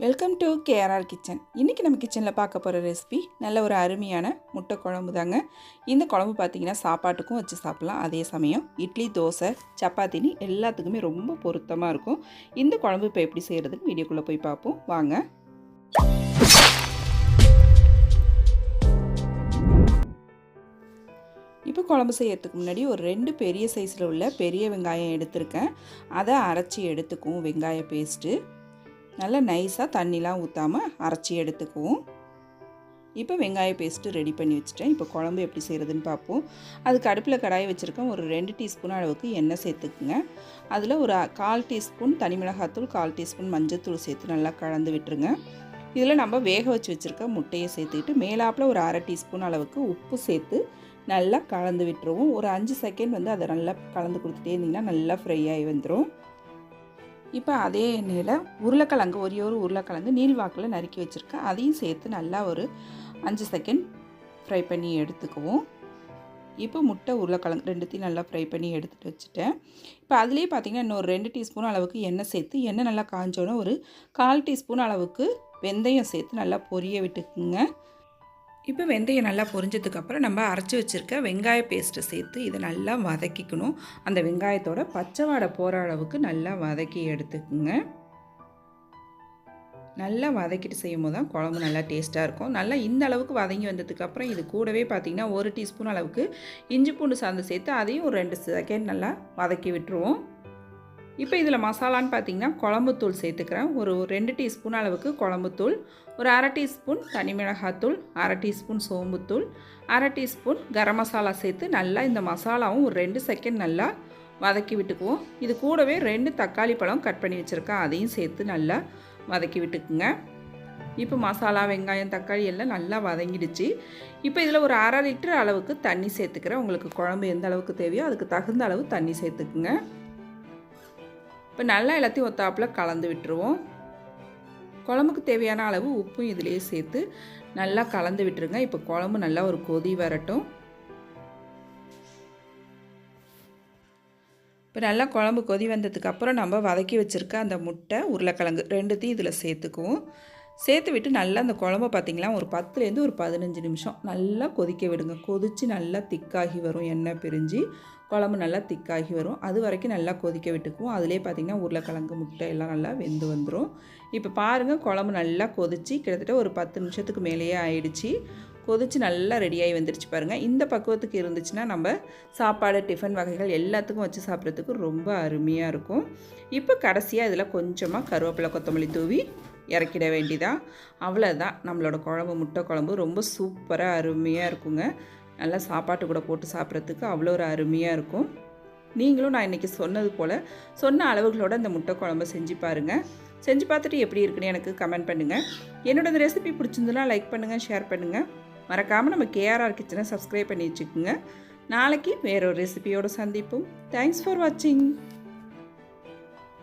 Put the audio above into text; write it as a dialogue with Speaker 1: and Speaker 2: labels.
Speaker 1: Welcome to KRR kitchen. இன்றைக்கி நம்ம கிச்சனில் பார்க்க போகிற ரெசிபி நல்ல ஒரு அருமையான முட்டை குழம்பு தாங்க. இந்த குழம்பு பார்த்திங்கன்னா சாப்பாட்டுக்கும் வச்சு சாப்பிட்லாம். அதே சமயம் இட்லி, தோசை, சப்பாத்தின்னு எல்லாத்துக்குமே ரொம்ப பொருத்தமாக இருக்கும். இந்த குழம்பு இப்போ எப்படி செய்கிறதுன்னு வீடியோக்குள்ளே போய் பார்ப்போம் வாங்க. இப்போ குழம்பு செய்யறதுக்கு முன்னாடி ஒரு 2 பெரிய சைஸில் உள்ள பெரிய வெங்காயம் எடுத்திருக்கேன். அதை அரைச்சி எடுத்துக்குவோம். வெங்காய பேஸ்ட்டு நல்லா நைஸாக தண்ணிலாம் ஊற்றாமல் அரைச்சி எடுத்துக்குவோம். இப்போ வெங்காய பேஸ்ட்டு ரெடி பண்ணி வச்சுட்டேன். இப்போ குழம்பு எப்படி செய்கிறதுன்னு பார்ப்போம். அதுக்கு அடுப்பில் கடாயை வச்சுருக்கேன். ஒரு 2 டீஸ்பூன் அளவுக்கு எண்ணெய் சேர்த்துக்குங்க. அதில் ஒரு 1/4 டீஸ்பூன் தனி மிளகாத்தூள், 1/4 டீஸ்பூன் மஞ்சத்தூள் சேர்த்து நல்லா கலந்து விட்டுருங்க. இதில் நம்ம வேக வச்சு வச்சுருக்க முட்டையை சேர்த்துக்கிட்டு மேலாப்பில் ஒரு 1/2 டீஸ்பூன் அளவுக்கு உப்பு சேர்த்து நல்லா கலந்து விட்டுருவோம். ஒரு 5 செகண்ட் அதை நல்லா கலந்து கொடுத்துட்டே இருந்திங்கன்னா நல்லா ஃப்ரை ஆகி வந்துடும். இப்போ அதே எண்ணெயில் உருளைக்கிழங்கு ஒரே ஒரு உருளைக்கிழங்கு நீள்வாக்கில் நறுக்கி வச்சுருக்கேன். அதையும் சேர்த்து நல்லா ஒரு 5 செகண்ட் ஃப்ரை பண்ணி எடுத்துக்குவோம். இப்போ முட்டை உருளைக்கிழங்கு ரெண்டுத்தையும் நல்லா ஃப்ரை பண்ணி எடுத்துகிட்டு வச்சுட்டேன். இப்போ அதுலேயே பார்த்திங்கன்னா இன்னொரு 2 டீஸ்பூன் அளவுக்கு எண்ணெய் சேர்த்து எண்ணெய் நல்லா காஞ்சோன்னே ஒரு 1/4 டீஸ்பூன் அளவுக்கு வெந்தயம் சேர்த்து நல்லா பொரிய விட்டுக்குங்க. இப்போ வெந்தயம் நல்லா பொரிஞ்சதுக்கப்புறம் நம்ம அரைச்சி வச்சுருக்க வெங்காய பேஸ்ட்டை சேர்த்து இதை நல்லா வதக்கிக்கணும். அந்த வெங்காயத்தோட பச்சை வாடை போகிற அளவுக்கு நல்லா வதக்கி எடுத்துக்குங்க. நல்லா வதக்கிட்டு செய்யும் போது தான் குழம்பு நல்லா டேஸ்ட்டாக இருக்கும். நல்லா இந்த அளவுக்கு வதங்கி வந்ததுக்கப்புறம் இது கூடவே பார்த்திங்கன்னா 1 டீஸ்பூன் அளவுக்கு இஞ்சி பூண்டு சாந்து சேர்த்து அதையும் ஒரு 2 செகண்ட் நல்லா வதக்கி விட்டுருவோம். இப்போ இதில் மசாலான்னு பார்த்திங்கன்னா குழம்புத்தூள் சேர்த்துக்கிறேன். ஒரு 2 டீஸ்பூன் அளவுக்கு குழம்புத்தூள், ஒரு 1/2 டீஸ்பூன் தனி மிளகாத்தூள், 1/2 டீஸ்பூன் சோம்புத்தூள், 1/2 டீஸ்பூன் கரம் மசாலா சேர்த்து நல்லா இந்த மசாலாவும் ஒரு 2 செகண்ட் நல்லா வதக்கி விட்டுக்குவோம். இது கூடவே 2 தக்காளி பழம் கட் பண்ணி வச்சுருக்கேன். அதையும் சேர்த்து நல்லா வதக்கி விட்டுக்குங்க. இப்போ மசாலா, வெங்காயம், தக்காளி எல்லாம் நல்லா வதங்கிடுச்சு. இப்போ இதில் ஒரு 1/2 லிட்டர் அளவுக்கு தண்ணி சேர்த்துக்கிறேன். உங்களுக்கு குழம்பு எந்த அளவுக்கு தேவையோ அதுக்கு தகுந்த அளவு தண்ணி சேர்த்துக்குங்க. இப்போ நல்லா எல்லாத்தையும் ஒத்தாப்பில் கலந்து விட்டுருவோம். குழம்புக்கு தேவையான அளவு உப்பும் இதிலேயே சேர்த்து நல்லா கலந்து விட்டுருங்க. இப்போ குழம்பு நல்லா ஒரு கொதி வரட்டும். இப்போ நல்லா குழம்பு கொதி வந்ததுக்கப்புறம் நம்ம வதக்கி வச்சுருக்க அந்த முட்டை, உருளைக்கிழங்கு ரெண்டுத்தையும் இதில் சேர்த்துக்குவோம். சேர்த்து விட்டு நல்லா அந்த குழம்பு பார்த்திங்களா ஒரு 10லேருந்து ஒரு 15 நிமிஷம் நல்லா கொதிக்க விடுங்க. கொதித்து நல்லா திக்காகி வரும். எண்ணெய் பிரிஞ்சு குழம்பு நல்லா திக்காகி வரும். அது வரைக்கும் நல்லா கொதிக்க விட்டுக்குவோம். அதிலே பார்த்திங்கன்னா உருளைக்கிழங்கு, முட்டை எல்லாம் நல்லா வெந்து வந்துடும். இப்போ பாருங்கள் குழம்பு நல்லா கொதித்து கிட்டத்தட்ட ஒரு 10 நிமிஷத்துக்கு மேலேயே ஆயிடுச்சு. கொதித்து நல்லா ரெடியாகி வந்துடுச்சு பாருங்கள். இந்த பக்குவத்துக்கு இருந்துச்சுன்னா நம்ம சாப்பாடு, டிஃபன் வகைகள் எல்லாத்துக்கும் வச்சு சாப்பிட்றதுக்கு ரொம்ப அருமையாக இருக்கும். இப்போ கடைசியாக இதில் கொஞ்சமாக கருவேப்பிலை, கொத்தமல்லி தூவி இறக்கிட வேண்டிதான். அவ்வளோதான் நம்மளோட குழம்பு. முட்டை குழம்பு ரொம்ப சூப்பராக அருமையாக இருக்குங்க. நல்லா சாப்பாட்டு கூட போட்டு சாப்பிட்றதுக்கு அவ்வளோ ஒரு அருமையாக இருக்கும். நீங்களும் நான் இன்றைக்கி சொன்னது போல் சொன்ன அளவுகளோட இந்த முட்டை குழம்பை செஞ்சு பாருங்கள். செஞ்சு பார்த்துட்டு எப்படி இருக்குன்னு எனக்கு கமெண்ட் பண்ணுங்கள். என்னோட இந்த ரெசிபி பிடிச்சிருந்துன்னா லைக் பண்ணுங்கள், ஷேர் பண்ணுங்கள். மறக்காமல் நம்ம கேஆர்ஆர் கிச்சனை சப்ஸ்கிரைப் பண்ணி வச்சுக்கோங்க. நாளைக்கு வேறொரு ரெசிபியோடு சந்திப்போம். தேங்க்ஸ் ஃபார் வாட்சிங்.